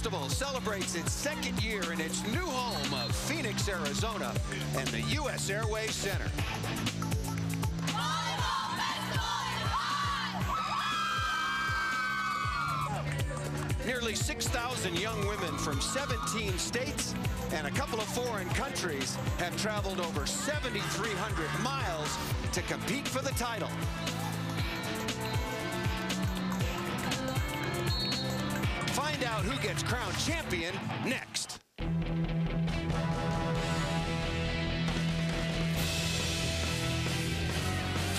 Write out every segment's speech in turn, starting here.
Festival celebrates its second year in its new home of Phoenix, Arizona, and the U.S. Airways Center. Nearly 6,000 young women from 17 states and a couple of foreign countries have traveled over 7,300 miles to compete for the title. Find out who gets crowned champion next.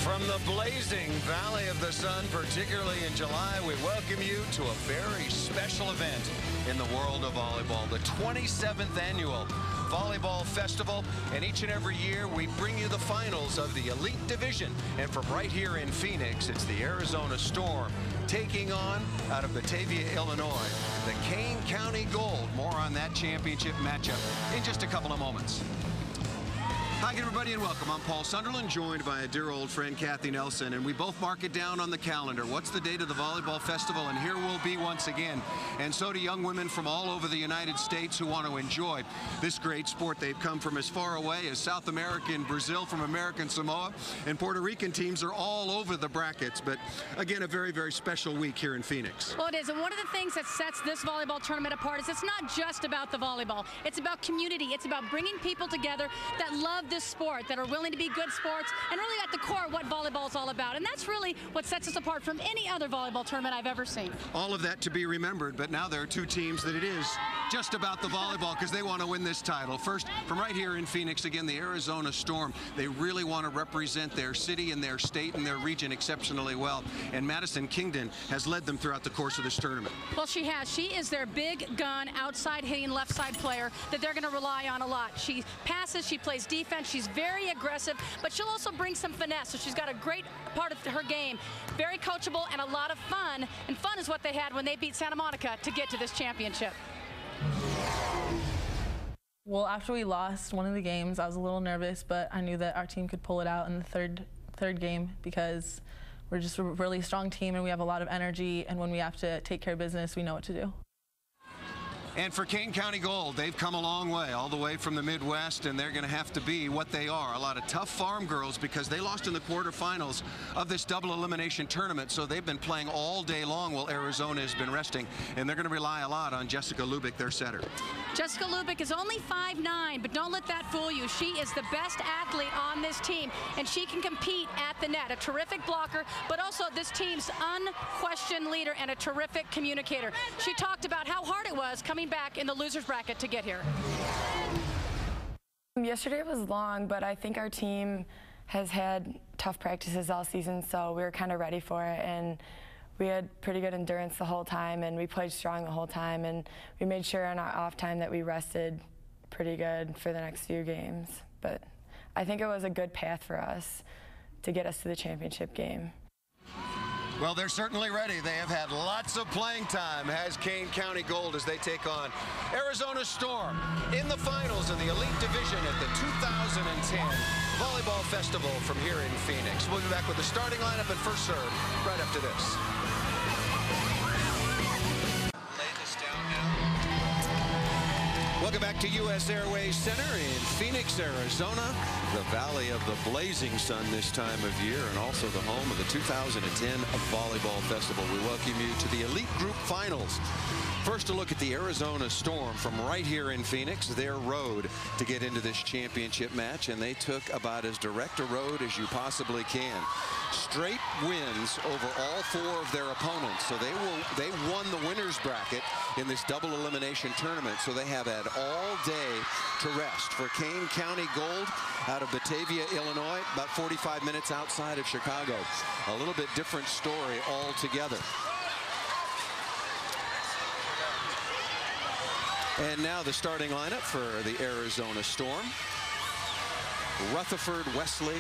From the blazing Valley of the Sun, particularly in July, we welcome you to a very special event in the world of volleyball, the 27th annual Volleyball Festival. And each and every year, we bring you the finals of the Elite Division. And from right here in Phoenix, it's the Arizona Storm taking on, out of Batavia, Illinois, the Kane County Gold. More on that championship matchup in just a couple of moments. Hi, everybody, and welcome. I'm Paul Sunderland, joined by a dear old friend, Kathy Nelson, and we both mark it down on the calendar. What's the date of the Volleyball Festival? And here we'll be once again. And so do young women from all over the United States who want to enjoy this great sport. They've come from as far away as South America and Brazil, from American Samoa, and Puerto Rican teams are all over the brackets. But again, a very, very special week here in Phoenix. Well, it is, and one of the things that sets this volleyball tournament apart is it's not just about the volleyball. It's about community. It's about bringing people together that love this sport, that are willing to be good sports, and really at the core what volleyball is all about. And that's really what sets us apart from any other volleyball tournament I've ever seen. All of that to be remembered, but now there are two teams that it is just about the volleyball because they want to win this title. First, from right here in Phoenix, again, the Arizona Storm. They really want to represent their city and their state and their region exceptionally well. And Madison Kingdon has led them throughout the course of this tournament. Well, she has. She is their big gun, outside hitting, left side player that they're going to rely on a lot. She passes, she plays defense, she's very aggressive, but she'll also bring some finesse. So she's got a great part of her game, very coachable and a lot of fun. And fun is what they had when they beat Santa Monica to get to this championship. Well, after we lost one of the games, I was a little nervous, but I knew that our team could pull it out in the third game because we're just a really strong team and we have a lot of energy, and when we have to take care of business, we know what to do. And for Kane County Gold, they've come a long way, all the way from the Midwest, and they're going to have to be what they are, a lot of tough farm girls, because they lost in the quarterfinals of this double elimination tournament, so they've been playing all day long while Arizona has been resting, and they're going to rely a lot on Jessica Lubick, their setter. Jessica Lubick is only 5'9", but don't let that fool you. She is the best athlete on this team, and she can compete at the net. A terrific blocker, but also this team's unquestioned leader and a terrific communicator. She talked about how hard it was coming back in the loser's bracket to get here. Yesterday was long, but I think our team has had tough practices all season, so we were kind of ready for it, and we had pretty good endurance the whole time, and we played strong the whole time, and we made sure on our off time that we rested pretty good for the next few games. But I think it was a good path for us to get us to the championship game. Well, they're certainly ready. They have had lots of playing time, has Kane County Gold, as they take on Arizona Storm in the finals of the Elite Division at the 2010 Volleyball Festival from here in Phoenix. We'll be back with the starting lineup and first serve right after this. Lay this down now. Welcome back to U.S. Airways Center in Phoenix, Arizona, the Valley of the Blazing Sun this time of year, and also the home of the 2010 Volleyball Festival. We welcome you to the Elite Group Finals. First, a look at the Arizona Storm from right here in Phoenix, their road to get into this championship match, and they took about as direct a road as you possibly can. Straight wins over all four of their opponents, so they won the winner's bracket in this double elimination tournament, so they have had all day to rest. For Kane County Gold out of Batavia, Illinois, about 45 minutes outside of Chicago. A little bit different story altogether. And now the starting lineup for the Arizona Storm. Rutherford Wesley,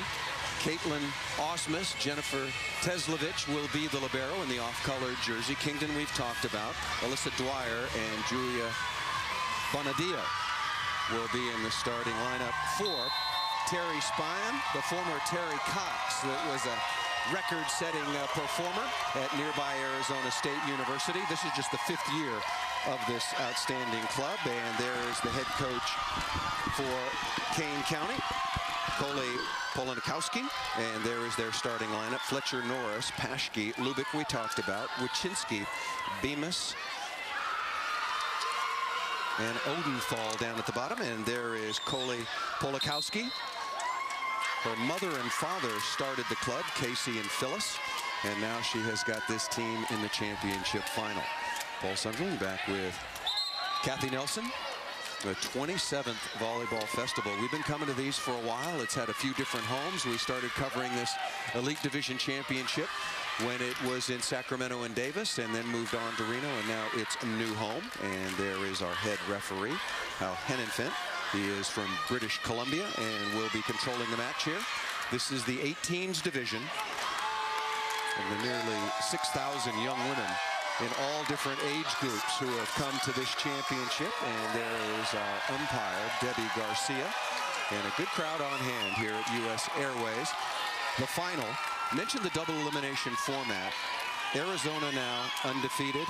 Caitlin Osmus, Jennifer Teslovich will be the libero in the off-colored jersey. Kingdon we've talked about. Alyssa Dwyer and Julia Bonadillo will be in the starting lineup for Terry Spine, the former Terry Cox that was a record-setting performer at nearby Arizona State University. This is just the 5th year of this outstanding club, and there is the head coach for Kane County, Kole Polanikowski, and there is their starting lineup: Fletcher, Norris, Paschke, Lubick we talked about, Wachinski, Bemis, and Odenthal down at the bottom, and there is Kole Polanikowski. Her mother and father started the club, Casey and Phyllis, and now she has got this team in the championship final. Paul Sunderland back with Kathy Nelson. The 27th Volleyball Festival. We've been coming to these for a while. It's had a few different homes. We started covering this Elite Division Championship when it was in Sacramento and Davis, and then moved on to Reno, and now it's a new home. And there is our head referee, Hal Henenfent. He is from British Columbia and will be controlling the match here. This is the 18s division, and the nearly 6,000 young women in all different age groups who have come to this championship. And there is our umpire, Debbie Garcia, and a good crowd on hand here at US Airways. The final, mentioned the double elimination format. Arizona now undefeated.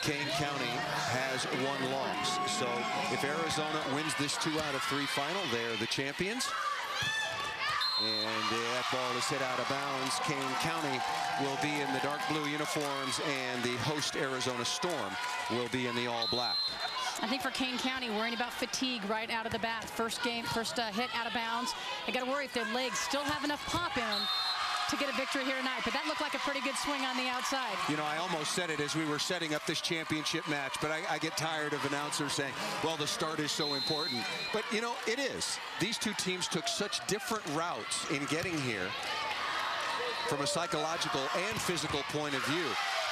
Kane County has 1 loss. So if Arizona wins this 2 out of 3 final, they're the champions. And that ball is hit out of bounds. Kane County will be in the dark blue uniforms, and the host Arizona Storm will be in the all black. I think for Kane County, worrying about fatigue right out of the bat. First hit out of bounds. I got to worry if their legs still have enough pop in them to get a victory here tonight, but that looked like a pretty good swing on the outside. You know, I almost said it as we were setting up this championship match, but I get tired of announcers saying, well, the start is so important. But, you know, it is. These two teams took such different routes in getting here from a psychological and physical point of view.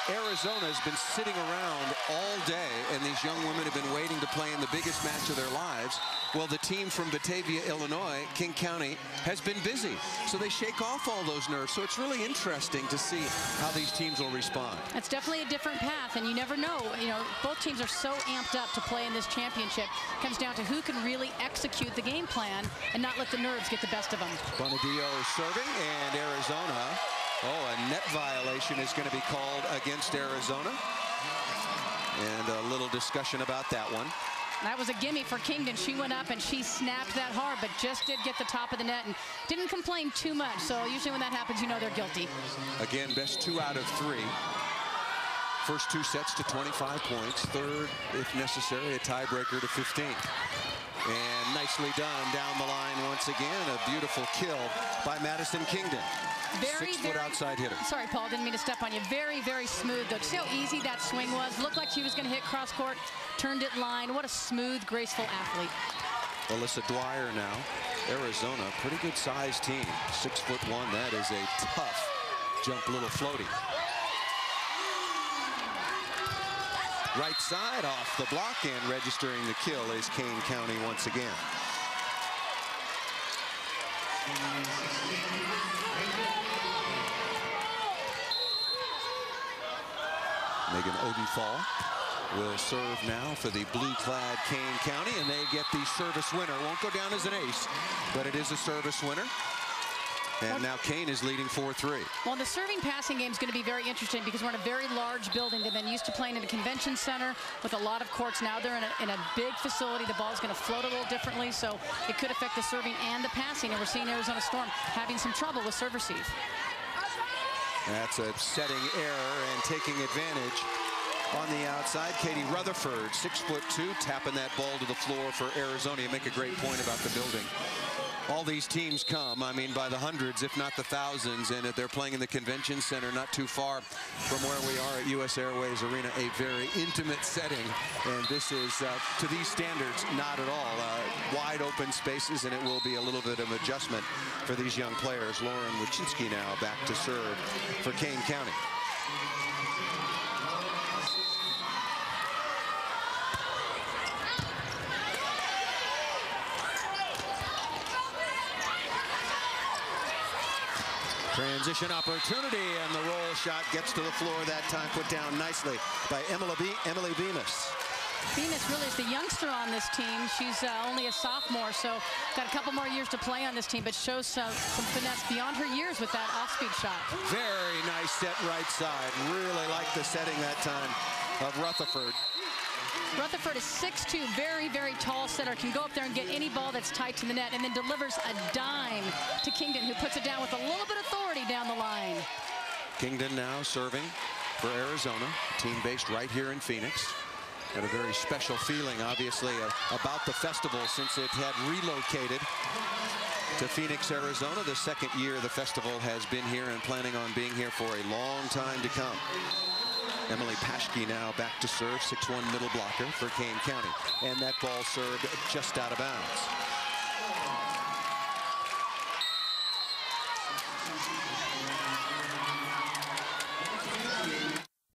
Arizona has been sitting around all day, and these young women have been waiting to play in the biggest match of their lives. Well, the team from Batavia, Illinois, King County, has been busy. So they shake off all those nerves. So it's really interesting to see how these teams will respond. It's definitely a different path, and you never know. You know, both teams are so amped up to play in this championship. It comes down to who can really execute the game plan and not let the nerves get the best of them. Bonadillo serving, and Arizona. Oh, a net violation is going to be called against Arizona. And a little discussion about that one. That was a gimme for Kingdon. She went up and she snapped that hard, but just did get the top of the net and didn't complain too much. So usually when that happens, you know they're guilty. Again, best 2 out of 3. First 2 sets to 25 points. Third, if necessary, a tiebreaker to 15. And nicely done down the line once again. A beautiful kill by Madison Kingdon. Very, 6-foot outside hitter. Sorry, Paul, didn't mean to step on you. Very, very smooth, though. See how easy that swing was? Looked like she was going to hit cross court, turned it line. What a smooth, graceful athlete. Alyssa Dwyer now. Arizona, pretty good sized team. 6'1". That is a tough jump, little floaty. Right side off the block, and registering the kill is Kane County once again. Megan Odenthal will serve now for the blue-clad Kane County, and they get the service winner. Won't go down as an ace, but it is a service winner. And now Kane is leading 4-3. Well, the serving passing game is going to be very interesting because we're in a very large building. They've been used to playing in a convention center with a lot of courts. Now they're in a big facility. The ball's going to float a little differently, so it could affect the serving and the passing. And we're seeing Arizona Storm having some trouble with serve receive. That's a setting error and taking advantage on the outside. Katie Rutherford, 6'2", tapping that ball to the floor for Arizona. You make a great point about the building. All these teams come, I mean, by the hundreds, if not the thousands, and they're playing in the convention center not too far from where we are at US Airways Arena, a very intimate setting. And this is, to these standards, not at all. Wide open spaces, and it will be a little bit of adjustment for these young players. Lauren Wachinski now back to serve for Kane County. Transition opportunity, and the roll shot gets to the floor that time, put down nicely by Emily Bemis. Venus really is the youngster on this team. She's only a sophomore, so got a couple more years to play on this team, but shows some finesse beyond her years with that off-speed shot. Very nice set right side. Really like the setting that time of Rutherford. Rutherford is 6'2", very, very tall setter, can go up there and get any ball that's tight to the net, and then delivers a dime to Kingdon, who puts it down with a little bit of authority down the line. Kingdon now serving for Arizona, team based right here in Phoenix. Got a very special feeling, obviously, about the festival since it had relocated to Phoenix, Arizona. The second year the festival has been here and planning on being here for a long time to come. Emily Paschke now back to serve, 6'1" middle blocker for Kane County. And that ball served just out of bounds.